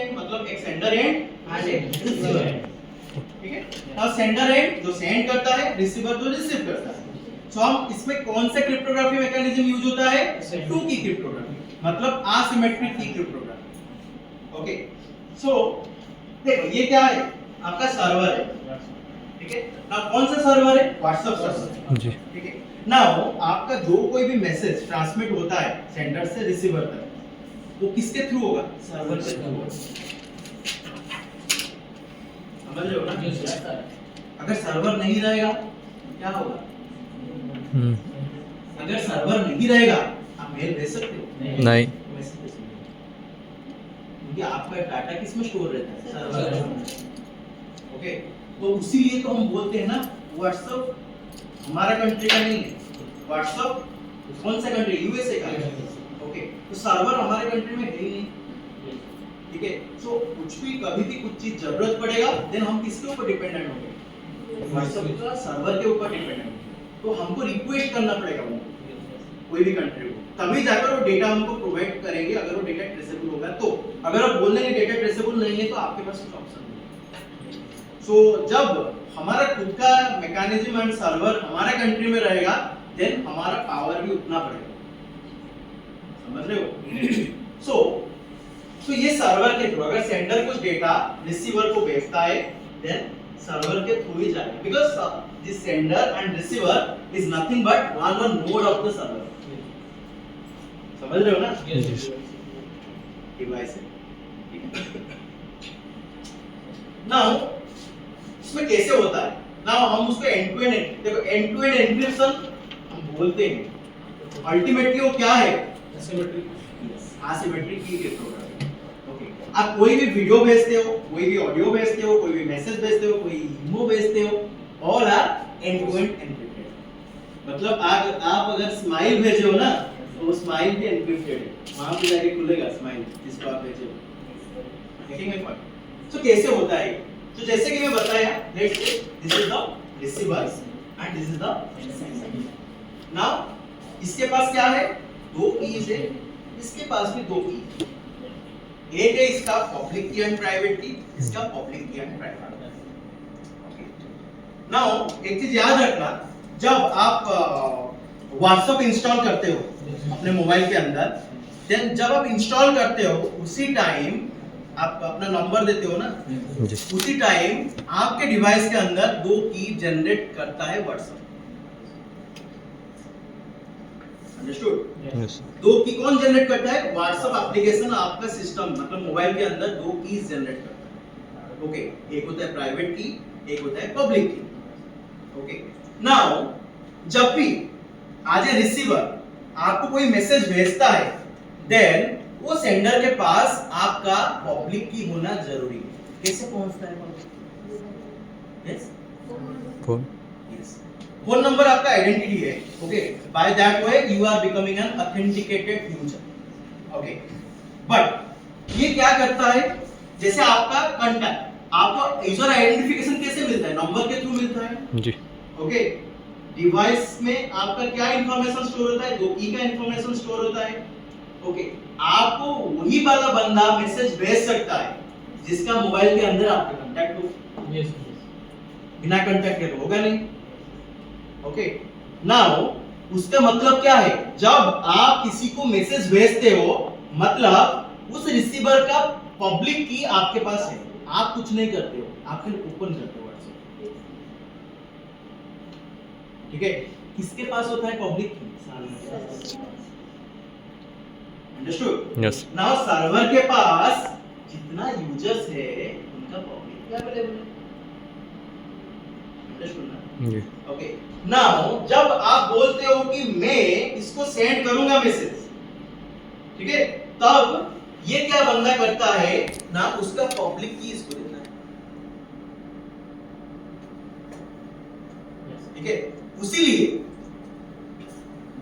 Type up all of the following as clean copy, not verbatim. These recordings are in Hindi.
एंड, मतलब एक सेंडर एंड एंड एक रिसीवर एंड, ठीक है। अब सेंडर एंड जो सेंड करता है, रिसीवर जो रिसीव करता है। सो हम इसमें कौन सा क्रिप्टोग्राफी मैकेनिज्म यूज होता है? टू की क्रिप्टोग्राफी, मतलब एसिमेट्रिक की क्रिप्टोग्राफी। ओके, सो देखो ये क्या है, आपका सर्वर है, ठीक है ना। कौन सा सर्वर है? व्हाट्सएप सर्वर जी, ठीक है। नाउ आपका जो कोई भी मैसेज ट्रांसमिट होता है सेंडर से रिसीवर तक, वो किसके थ्रू होगा? सर्वर के थ्रू होगा, समझ रहे हो ना? अगर सर्वर नहीं रहेगा क्या होगा? अगर सर्वर नहीं रहेगा आप मेल भेज सकते हो? नहीं, क्योंकि आपका डाटा किसमें स्टोर रहता है? सर्वर में। ओके, तो इसीलिए तो हम बोलते हैं ना व्हाट्सएप हमारा कंट्री का नहीं है। व्हाट्सएप कौन सा कंट्री? यूएसए का है। ओके, तो सर्वर हमारे कंट्री में है ही नहीं, ठीक है। सो कुछ भी कभी भी कुछ चीज जरूरत पड़ेगा, देन हम किसके ऊपर डिपेंडेंट होंगे? व्हाट्सएप का सर्वर के ऊपर डिपेंडेंट होंगे। तो हमको रिक्वेस्ट करना पड़ेगा वो कोई भी कंट्री को, तभी जाकर वो डेटा हमको प्रोवाइड करेंगे। अगर वो डेटा ट्रेसेबल होगा तो, अगर आप बोल देंगे डेटा ट्रेसेबल नहीं है तो आपके पास कुछ ऑप्शन नहीं है। सो जब हमारा खुद का मैकेनिज्म एंड सर्वर हमारे कंट्री में रहेगा, देन हमारा पावर भी उतना बढ़ेगा, समझ रहे हो? सो ये सर्वर के थ्रू, अगर सेंडर कुछ डेटा रिसीवर को भेजता है, देन सर्वर के थ्रू ही जाएगा, because this sender and receiver is nothing but one node of the server, समझ रहे हो ना? यस, डिवाइस है। नाउ इसमें कैसे होता है? नाउ हम उसको एंड टू एंड, देखो एंड टू एंड एन्क्रिप्शन हम बोलते हैं, अल्टीमेटली वो क्या है? एसिमेट्रिक, एसिमेट्रिक की क्रिप्टोग्राफी। ओके, आप कोई भी वीडियो भेजते हो, कोई भी ऑडियो भेजते हो, कोई भी मैसेज भेजते हो, कोई ईमो भेजते हो, all are end to end encrypted. मतलब आप अगर स्माइल भेजे हो ना, तो वो स्माइल भी एन्क्रिप्टेड है, वहां पे जाके खुलेगा स्माइल जिसको आप भेजे हो, देखेंगे पॉइंट। सो कैसे होता है? तो जैसे कि मैं बताया, let's say this is the receiver and this is the sender. Now इसके पास क्या है? दो कीज है, इसके पास भी दो की। एक है इसका पब्लिक की एंड प्राइवेट की, इसका पब्लिक की एंड प्राइवेट। ओके, नाउ एक चीज याद रखना, जब आप व्हाट्सएप इंस्टॉल करते हो अपने मोबाइल के अंदर, देन जब आप इंस्टॉल करते हो उसी टाइम आप अपना नंबर देते हो ना, उसी टाइम आपके डिवाइस के अंदर दो की जनरेट करता है व्हाट्सएप। अंडरस्टूड? यस। दो की कौन जनरेट करता है? व्हाट्सएप एप्लीकेशन, आपका सिस्टम मतलब मोबाइल के अंदर दो कीज जनरेट करता है। ओके, एक होता है प्राइवेट की, एक होता है पब्लिक की। ओके, नाउ जब भी आज ए रिसीवर आपको कोई मैसेज भेजता है, देन वो सेंडर के पास आपका पब्लिक की होना जरूरी है। कैसे पहुंचता है? Yes, phone. Yes, phone number आपका आइडेंटिटी है। Okay, by that way you are becoming an authenticated user. Okay, but ये क्या करता है? जैसे आपका कंटेंट, आपको यूजर आइडेंटिफिकेशन कैसे मिलता है? नंबर के थ्रू मिलता है जी। ओके, डिवाइस में आपका क्या इंफॉर्मेशन स्टोर होता है? दो की का इंफॉर्मेशन स्टोर होता है। ओके, आपको वही वाला बंदा मैसेज भेज सकता है जिसका मोबाइल के अंदर आपका कांटेक्ट हो। यस, बिना कांटेक्ट के होगा नहीं। ओके, नाउ उसका मतलब क्या है? जब आप किसी को मैसेज भेजते हो, मतलब उस रिसीवर का पब्लिक की आपके पास है, आप कुछ नहीं करते हो, आप फिर ओपन करते हो व्हाट्सएप, ठीक है। किसके पास होता है पब्लिक की? अंडरस्टूड? यस। नाउ सर्वर के पास जितना यूजर्स है उनका पब्लिक अवेलेबल है। अंडरस्टूड ना? जी। ओके, नाउ जब आप बोलते हो कि मैं इसको सेंड करूंगा मैसेज, ठीक है, तब ये क्या बंदा करता है ना, उसका पब्लिक की इसको देता है, ठीक है। उसीलिए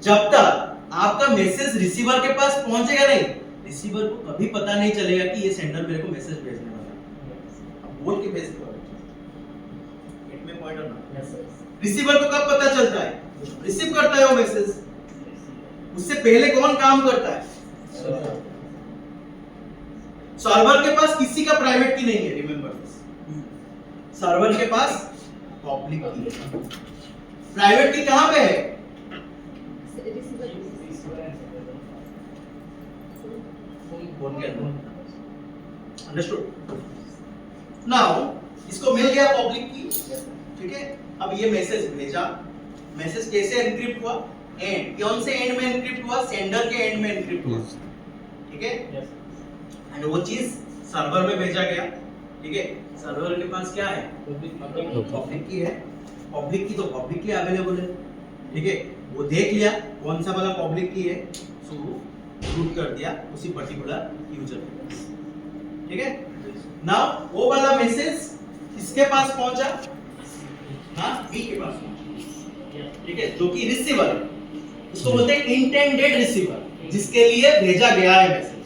जब तक आपका मैसेज रिसीवर के पास पहुंचेगा नहीं, रिसीवर को कभी पता नहीं चलेगा कि ये सेंडर मेरे को मैसेज भेजने वाला है। अब बोल के भेजते हो, गेट में पॉइंट ना। रिसीवर को कब पता चलता है? रिसीव करता है वो मैसेज, उससे पहले कौन काम करता है? सर्वर के पास किसी का प्राइवेट की नहीं है, रिमेंबर दिस। सर्वर के पास पब्लिक की है। प्राइवेट की कहां पे है? अंडरस्टूड? नाउ इसको मिल गया पब्लिक की, ठीक है। अब ये मैसेज भेजा, मैसेज कैसे एनक्रिप्ट हुआ? एंड, कौन से एंड में एनक्रिप्ट हुआ? सेंडर के एंड में एनक्रिप्ट हुआ, ठीक है। एंड वो चीज सर्वर में भेजा गया, ठीक है। सर्वर के पास क्या है? पब्लिक की है। पब्लिक की तो पब्लिकली अवेलेबल है, ठीक है। वो देख लिया कौन सा वाला पब्लिक की है, सो रूट कर दिया उसी पर्टिकुलर यूजर के पास, ठीक है। नाउ वो वाला मैसेज किसके पास पहुंचा? हाँ, बी के पास पहुंचा, ठीक है, जो कि रिसीवर है। उसको बोलते हैं इंटेंडेड रिसीवर, जिसके लिए भेजा गया है मैसेज,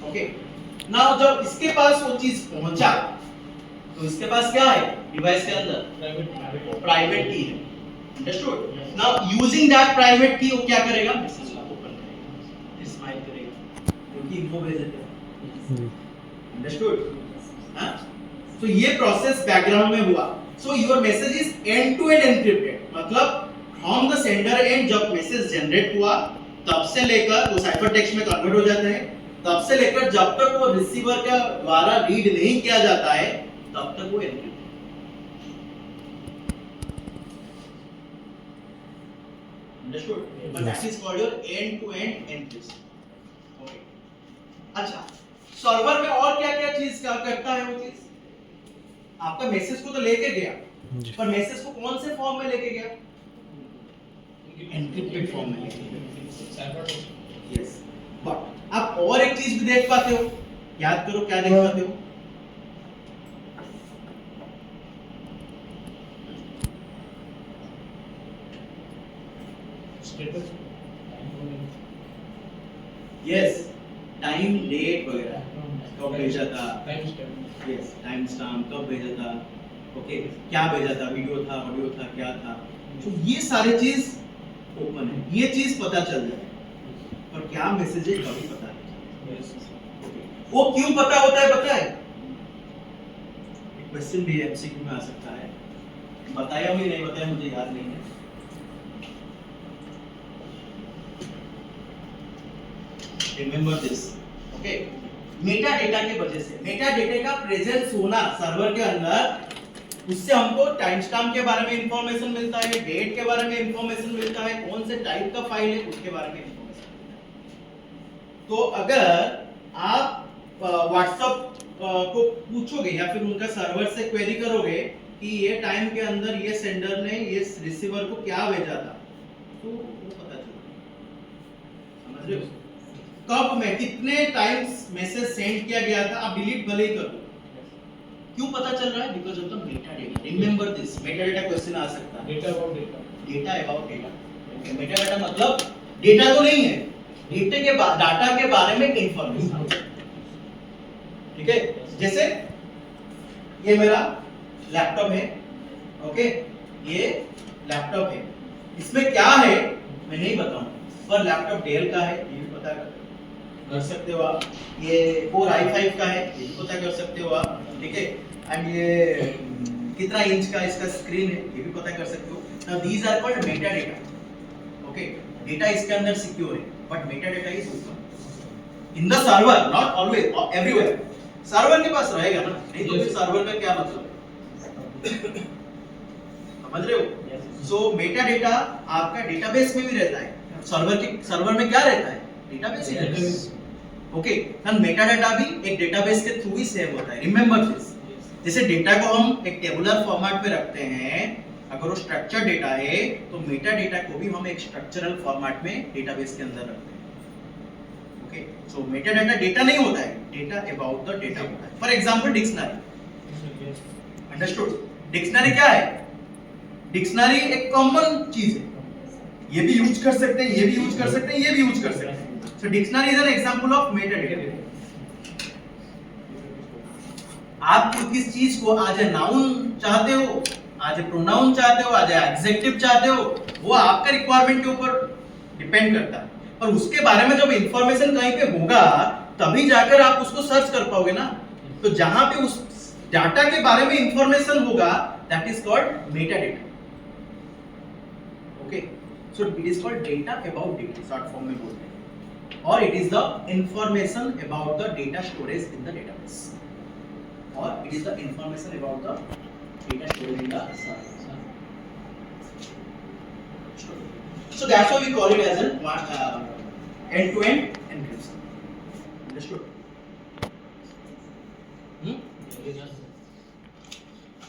ओके। नाउ जब इसके पास वो चीज पहुंचा तो इसके पास क्या है? डिवाइस के अंदर प्राइवेट की है, understood? Now using that private की वो क्या करेगा? मैसेज को ओपन करेगा, स्माइल करेगा, क्योंकि इन्फो भेज देते हैं, अंडरस्टूड? हां, तो ये प्रोसेस बैकग्राउंड में हुआ। So your message is end to end encrypted, मतलब फ्रॉम द सेंडर एंड जब मैसेज जनरेट हुआ तब से लेकर वो साइफर टेक्स्ट में कन्वर्ट हो जाते हैं, तब से लेकर जब तक वो रिसीवर के द्वारा रीड नहीं किया जाता है तब तक वो encrypt. Understood? But that is called your end to end encryption, okay. अच्छा, सर्वर में और क्या-क्या चीज करता है वो चीज? आपका मैसेज को तो लेके गया, पर मैसेज को कौन से फॉर्म में लेके गया? एनक्रिप्टेड फॉर्म में लेके गया, यस। बट आप और एक चीज भी देख पाते हो, याद करो क्या देख पाते हो? स्टेटस, यस, टाइम, डेट वगैरह, कब भेजा था, यस, टाइम स्टैम्प, कब भेजा था, ओके, क्या भेजा था, वीडियो था, ऑडियो था, क्या था, तो ये सारी चीज ओपन है, ये चीज पता चल जाए। पर क्या मैसेज है कभी पता नहीं, वो क्यों पता होता है पता है? एक क्वेश्चन भी एमसीक्यू में आ सकता है, बताया भी नहीं बताया मुझे याद नहीं है। Remember this, okay. Meta data की वजह से, मेटा डेटा का प्रेजेंस होना सर्वर के अंदर, उससे हमको टाइम स्टैम्प के बारे में इंफॉर्मेशन मिलता है, डेट के बारे में इंफॉर्मेशन मिलता है, कौन से टाइप का फाइल है उसके बारे में इंफॉर्मेशन मिलता है। तो अगर आप व्हाट्सएप को पूछोगे या फिर उनका सर्वर से क्वेरी करोगे कि ये टाइम के अंदर ये सेंडर ने ये रिसीवर को क्या भेजा था, तो वो पता चलेगा, समझ रहे हो? कब में कितने टाइम्स मैसेज सेंड किया गया था, आप डिलीट भले ही कर दो, क्यों पता चल रहा है? Because of the metadata. Remember this, metadata question आ सकता है, data about data, data about data. Metadata मतलब डेटा तो नहीं है, डेटा के डाटा के बारे में इंफॉर्मेशन, ठीक है। जैसे ये मेरा लैपटॉप है, ओके, ये लैपटॉप है, इसमें क्या है मैं नहीं बताऊंगा, पर लैपटॉप डेल का है ये भी पता कर सकते हो आप, ये Core i5 का है ये भी पता कर सकते हो आप, ठीक है। एंड ये कितना इंच का इसका स्क्रीन है ये भी पता कर सकते हो। Now these are called Meta data, okay. Data इसके अंदर सिक्योर है, but meta data is open in the server, not always everywhere. Server के पास रहेगा ना, नहीं तो फिर सर्वर का क्या मतलब है? समझ रहे हो? सो मेटा डेटा आपका डेटाबेस में भी रहता है, सर्वर में क्या रहता है? डेटाबेस ही रहता है, ओके। ना मेटा डेटा भी एक डेटाबेस के थ्रू ही सेव होता है, रिमेंबर दिस। जैसे डेटा को हम एक टेबुलर फॉर्मेट में रखते हैं, अगर वो स्ट्रक्चर डेटा है तो मेटा डेटा को भी हम एक स्ट्रक्चरल फॉर्मेट में डेटाबेस के अंदर रखते हैं, ओके। सो मेटा डेटा डेटा नहीं होता है, डेटा अबाउट द डेटा होता है। For example dictionary, understood? Dictionary क्या है? डिक्शनरी एक कॉमन चीज है, ये भी यूज कर सकते हैं, ये भी यूज कर सकते हैं, ये भी यूज कर सकते हैं। So dictionary is an example of metadata. आप किस चीज को आज ए नाउन चाहते हो, आज ए प्रोनाउन चाहते हो, आज ए एडजेक्टिव चाहते हो, वो आपका रिक्वायरमेंट के ऊपर डिपेंड करता है। पर उसके बारे में जब इंफॉर्मेशन कहीं पे होगा तभी जाकर आप उसको सर्च कर पाओगे ना। तो जहां पे उस डाटा के बारे में इंफॉर्मेशन होगा, that is called Meta data. Okay, so it is called data about data, short form में बोलते हैं, और it is the information about the data storage in the database, और it is the information about the data storage in the server. So that's why we call it as an end-to-end encryption. Understood?